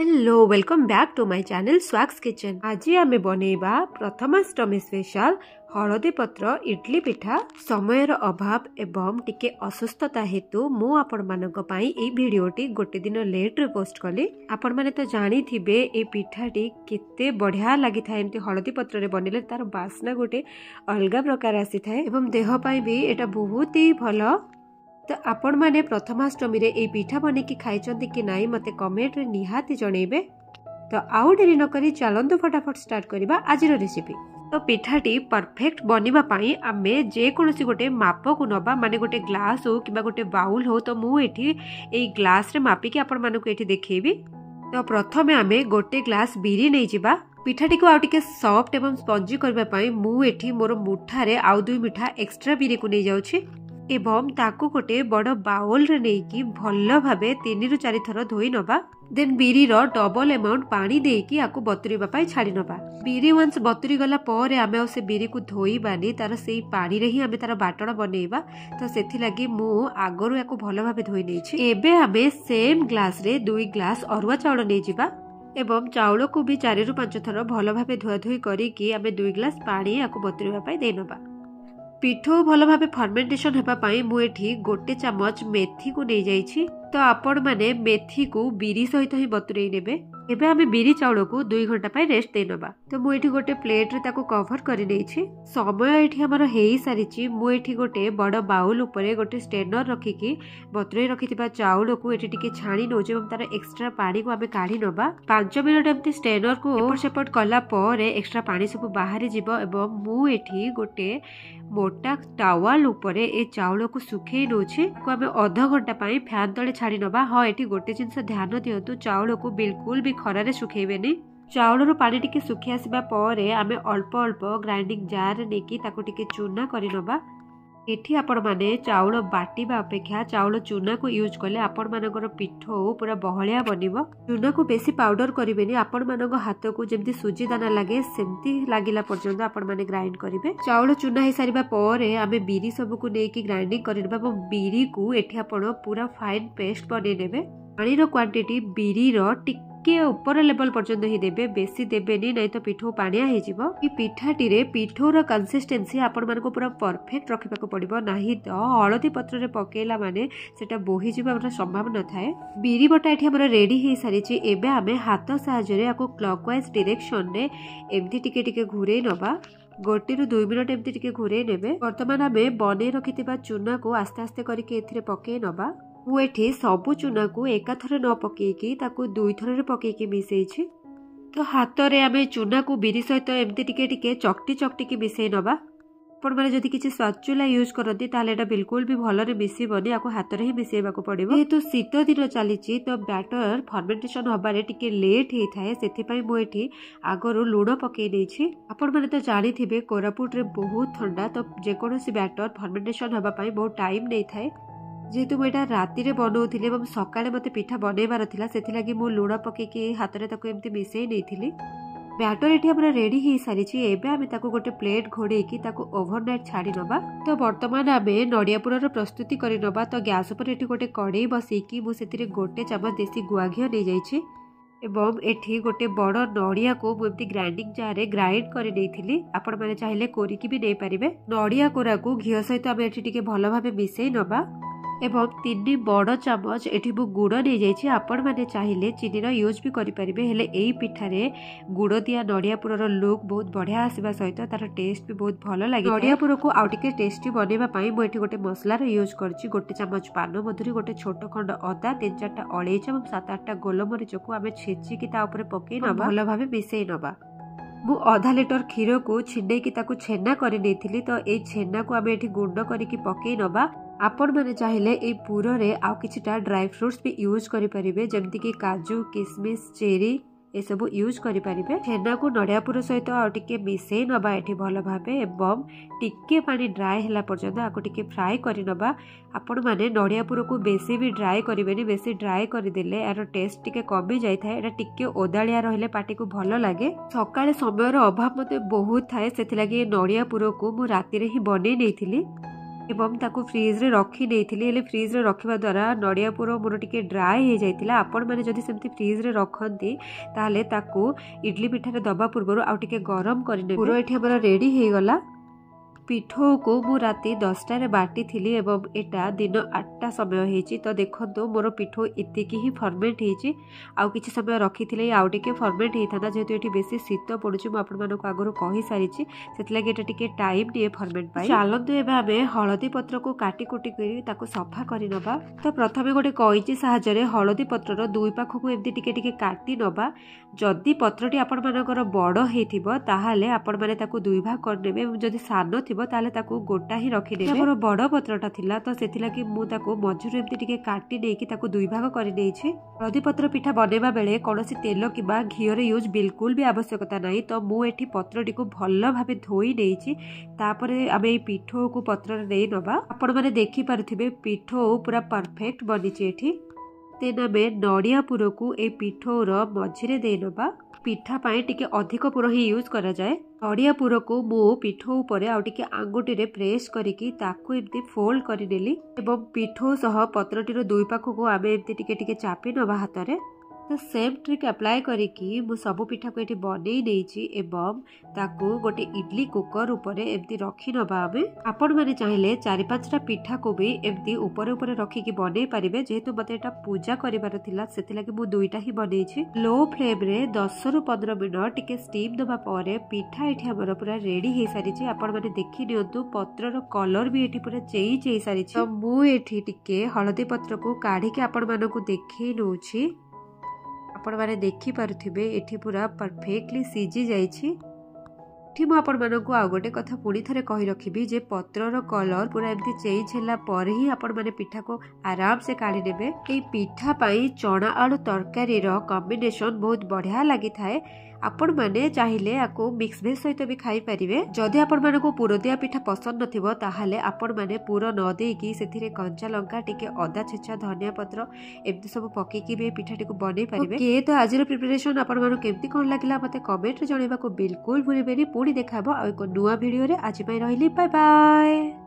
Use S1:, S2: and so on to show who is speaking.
S1: Hello welcome back to my channel swags kitchen. आज आमे बनेबा प्रथमाष्टमी स्पेशल हलदी पत्र इडली पिठा। समय अभाव एवं टिके असुस्थता हेतु मु आपण मानक पई ए भिडियोटी गोटे दिन लेट रे पोस्ट कली। आपण माने तो जानी थिबे ए पिठाटी केते बढ़िया लागि थाए। एमती हलदी पत्र रे बनिले तार बास्ना गोटे अलगा प्रकार आसी थाए एवं देह पई भी एटा बहुत ही भलो। तो आपण माने प्रथमाष्टमी रे ए पिठा बने की खाइचंती कि नाई मते कमेंट रे निहाती जणेबे। तो आउ डेरी न करी चलंतु फटाफट स्टार्ट करिबा आजिरो रेसिपी। तो पिठाटी परफेक्ट बनिबा पई आमे जे कोनोसी गोटे माप को नबा, माने गोटे ग्लास हो किबा गोटे बाउल हो। तो मु एठी ए ग्लास रे मापी के आपण मानको एठी देखैबी। तो प्रथमे आमे गोटे ग्लास बिरी नै जिबा। पिठाटी को आउ टिके सॉफ्ट एवं स्पंजी करबा पई मु एठी मोर मुठा रे आउ 2 मिठा एक्स्ट्रा बिरी को नै जाउछि एवं ताकू गोटे बड़ बाउल रे नेकी भल्ल भाबे 3 रु 4 थर धोई नबा। देन बिरी रो डबल अमाउंट पानी देकी आकु बतुरीबा पई छाडी नबा। बिरी वंस बतुरी गला परे आमे से बिरी को धोई बानी तार सेही पानी रे ही आमे तार बाटण बनेइबा। तो सेथि लागि मु आगरु याकु भल्ल भाबे धोई नेछि। एबे आमे सेम ग्लास रे 2 ग्लास अरुआ चाउल नै जिबा एवं चाउल को भी 4 रु 5 थर भल्ल भाबे धुआ धुई करी कि आमे 2 ग्लास पानी याकु बतुरीबा पई देई नबा। पिठो भल भाबे फर्मेंटेशन हेबा पई मु एठी गोटे चमच मेथी को नै जाईछि। तो आपण माने मेथी को बिरी सहित ही बतुरई नेबे। एबे आमे बिरी चाउल को 2 घंटा पई रेस्ट दे नबा। तो मु एठी गोटे प्लेट रे ताको कवर करि नेछि। समय एठी हमर हेई सारिछि। मु एठी गोटे बड़ बाउल ऊपर गोटे स्ट्रेनर रखि कि बतुरई रखितिबा चाउल को एठी टिके छाणी नोजे एवं तार एक्स्ट्रा पानी को आमे काढी नबा। 5 मिनिट एमती स्ट्रेनर को एपट सेपट कला परे एक्स्ट्रा पानी सब बाहरी जिवो एवं मु एठी गोटे मोटा टावल ऊपरे ए चाउल को सुखै नोछि। को आमे आधा घंटा पई फैन तळे छाडी नबा। हाँ एठी गोटे जिंस ध्यान दियंतु, चाउल को बिल्कुल भी खरा रे सुखैबेनी। चाउल रो पानी टिके सुखि आसीबा परे आमे अल्प अल्प ग्राइंडिंग जार रे नेकी ताको टिके चूना करि नबा। एठी आपण माने चाउल बाटिबा अपेक्षा चाउल चूना को यूज करले आपण मानकर पिठो पूरा बहलिया बनिबो। चूना को बेसी पाउडर करिवेनी। आपण मानक हाथ को जेमती सुजी दाना लागे सेमती लागिला पर्यंत आपण माने ग्राइंड करिवे। चाउल चूना हे सारिबा परे आमे बिरी सब को नेकी ग्राइंडिंग करिबा एवं बिरी को एठी आपण पूरा फाइन पेस्ट बनै नेबे। पानी रो क्वांटिटी बिरी रो के ऊपर लेवल पर्यंत ही देबे, बेसी देबेनी नहीं तो पिठो पानिया हे जिवो। ई पिठाटी रे पिठोर कंसिस्टेंसी आपण मानको पूरा परफेक्ट रखिबा को पड़िबो, नाही तो हळदी पत्र रे पकेला माने सेटा बोही जिबार संभावना थाए। बिरी बटा एठी हमर रेडी हे सारिछि। एबे हमें हाथ सहायता रे आको क्लॉकवाइज डायरेक्शन रे एमती टिके टिके घुरे नबा। 1 रु 2 मिनिट एमती टिके घुरे नेबे। वर्तमान हमें बने रखितिबा चूना को आस्ते आस्ते करके एथिरे पके नबा। मु एठी सबु चूना को एका थरे न पकेकी ताको 2 थरे रे पकेकी मिसेइछि। तो हाथ रे आमे चूना को बिरी सहित एमती टिके टिके चकटी चकटी की मिसेइ नबा। आपण माने जदि किछि स्पाचुला यूज करती ताले एटा बिल्कुल भी भलो रे मिसिबनी। आको हाथ रे ही मिसेइबा को पड़िबो। जेतु शीत दिन चलीछि तो बैटर फर्मेंटेशन हबारे टिके लेट हे थाए, सेथि पई मु एठी आगरो लूण पकेइ देछि। आपण माने तो जानि थिबे कोरापुट रे बहुत ठंडा, तो जे कोनोसी बैटर फर्मेंटेशन हबा पई बहुत टाइम नै थाए। जेहेतु मुझे राति रे बनौथिली एवं सकाळे मते पिठा बनैबार थिला, सेथि लागि मु लूण पकेकी हाथ रे ताको एमती मिसेइ नेथिली। बैटर एठी हमरा रेडी हे सारिछि। एबे आमे ताको गोटे प्लेट घोड़े की ताको ओवरनाइट छाडी नबा। तो वर्तमान आमे नडिया पुरर प्रस्तुति करि नबा। तो गैस ऊपर एठी गोटे कढ़ई बसेकी मु सेतिरे गोटे चमच देसी गुआ घियो नै जाइछि एवं एठी गोटे बड़ नडिया को मु एमती ग्राइंडिंग जार रे ग्राइंड करि देइथिली। आपण माने चाहिले कोरिकी भी नै परिबे। नडिया कोरा को घियो सहित आमे एठी टिके भलो भाबे मिसेइ नबा एवं 3 बड़ चामच एठी बु गुड़ नै जाइछि। आपण माने चाहिले चीनी रो यूज भी करि परिबे, हेले एई पिठा रे गुड़ दिया नडिया पुरर लुक बहुत बढ़िया आसीबा सहित तार टेस्ट भी बहुत भलो लागि। नडिया पुर को आउ टिके टेस्टी बनेबा पई मु एठी गोटे मसला रो यूज करछि। गोटे चमच पान मधुरी, गोटे छोट खंड अदा, 3-4टा अळेइच एवं 7-8टा गोलमरिच को आमे छेची कि ता ऊपर पकेइ नबा, भलो भाबे मिसेइ नबा। मु आधा लीटर खीर को छिंडे की ताको छेना करि नेथिली। तो ए छेना को आमे एठी गुंड करी कि पकेइ नबा। आपण माने चाहिले ए पूरा रे आउ किछटा ड्राई फ्रूट्स भी यूज करि परिबे, जेमति कि काजू, किशमिश, चेरी ए सब यूज करि परिबे। छेना को नडिया पुर सहित आ टिके मिसेइ नबा एठी भलो भाबे एवं टिके पानी ड्राई होला पर्यंत आको टिके फ्राई करि नबा। आपण माने नडिया पुर को बेसी भी ड्राई करिवेनी, बेसी ड्राई करि देले यार टेस्ट टिके कमी जाय थाए। एटा टिके ओदालिया रहले पाटी को भलो लागे। सकाळे समय रो अभाव मते बहुत थाए, सेथि लागि नडिया पुर को मु राति रे ही बनै नेथिली। एवं ताकू फ्रिज रे रखी नहीं हेले फ्रिज रे रखिबा द्वारा नड़िया पुर मोर टिके ड्राई हो जाइतिला। आपण माने जदि सेमती फ्रिज रे रखंती ताहले ताकू इडली पिठा रे दबा पूर्व आउ टिके गरम करने पूरा एठी हमर रेडी हो गला। पिठो को मु राति 10टार बाटी थी एवं एटा दिन 8टा समय होती। तो देखो मोर पिठो एतिकी ही फर्मेंट होती आउ किछि समय रखी थी आउ टिके फर्मेंट होता जेहेतु ये बेसी शीत पड़ुछि मुझे आगुरी कही सारी से टिके टाइम दिए फर्मेंट पाई। चलतु एवं आम हलदी पत्र को काटी कुटी कर सफा कर नबा। तो प्रथम गोटे कैंची साहाय्य हलदी पत्र दुई पाख को एमती टिके टिके काटी नबा। जदि पत्रटी आपण मानकर बड़ होइथिबो ताहाले आपण माने ताकू दुई भाग करनेबे जदि सान थिबो ताहाले ताकू गोटा ही रखिदेबे। हमर बड़ पत्रटा थिला तो सेथिला कि मु ताकू मझुर एमती टिके काटी नेकी ताकू दुई भाग करि देइछि। हळदी पत्र पिठा बनेबा बेले कोनोसी तेल किबा घिओ रे यूज बिल्कुल भी आवश्यकता नाही। तो मु एठी पत्रटी को भल्ल भाबे धोई देइछि। तापरे आमे पिठो को पत्र रे देइ नबा। आपण माने देखि पारुथिबे पिठो पूरा परफेक्ट बनिछि एठी। तेन आमे नड़िया पुर को ए पिठोर मझिरे दे नबा। पिठा पाई टिके अधिक पुर ही यूज करा जाए। नड़िया पुर को मु पिठो ऊपर आउ टिके आंगुठी रे प्रेस करिकी ताकू एमती फोल्ड करि देली एवं पिठो सह पत्रटीर दुई पाख को आमे एमती टिके टिके चापी नबा हाथ रे। तो सेम ट्रिक अप्लाई करिकी मु सब पिठा को एठी बनेई देइछि एवं ताकू गोटे इडली कुकर ऊपर एमती रखी नबा। आमे आपण माने चाहिले 4-5टा पिठा को भी एमती ऊपर ऊपर रखिकी बनेई पारिबे। जेहेतु मते एटा पूजा करिवार थिला सेतिला कि मु दुईटा ही बनेइछि। लो फ्लेम रे 10 रु 15 मिनट टिके स्टीम दबा परे पिठा एठी हमर पूरा रेडी हे सारिछि। आपण माने देखि नियंतु पत्रर कलर भी एठी पूरा चेंज हे सारिछि। तो मु एठी टिके हळदी पत्र को काढी के आपण मानको देखि नउछि। आपण माने देखि पारुथिबे एठी पूरा परफेक्टली सीजी जाइछि। एठी मु आपण मानको आ गोटे कथा पुणी थरे कहि रखिबी जे पत्रर कलर पूरा एमती चेंज होला पर ही आपण माने पिठा को आराम से काढी देबे। ए पिठा पई चना आलू तरकारी रो कॉम्बिनेशन बहुत बढ़िया लागि थाए। आपण माने चाहिले आको मिक्स वेज सहित भी खाई परिवे। जदि आपण मानको पुर दिया पिठा पसंद नथिबो ताहाले आपण माने पुर न देकी सेथिरे कंचा लंका टिके अदा छेचा धनिया पत्र एमती सब पकेकी भी पिठाटी को बनै परिवे। के तो आजिर प्रिपरेशन आपण मानो केमती कोन लागिला मते कमेंट रे जणेबा को बिल्कुल भूलिबेनी। पुणी देखाबो आ एको नुवा वीडियो रे। आज पई रहिली बाय बाय।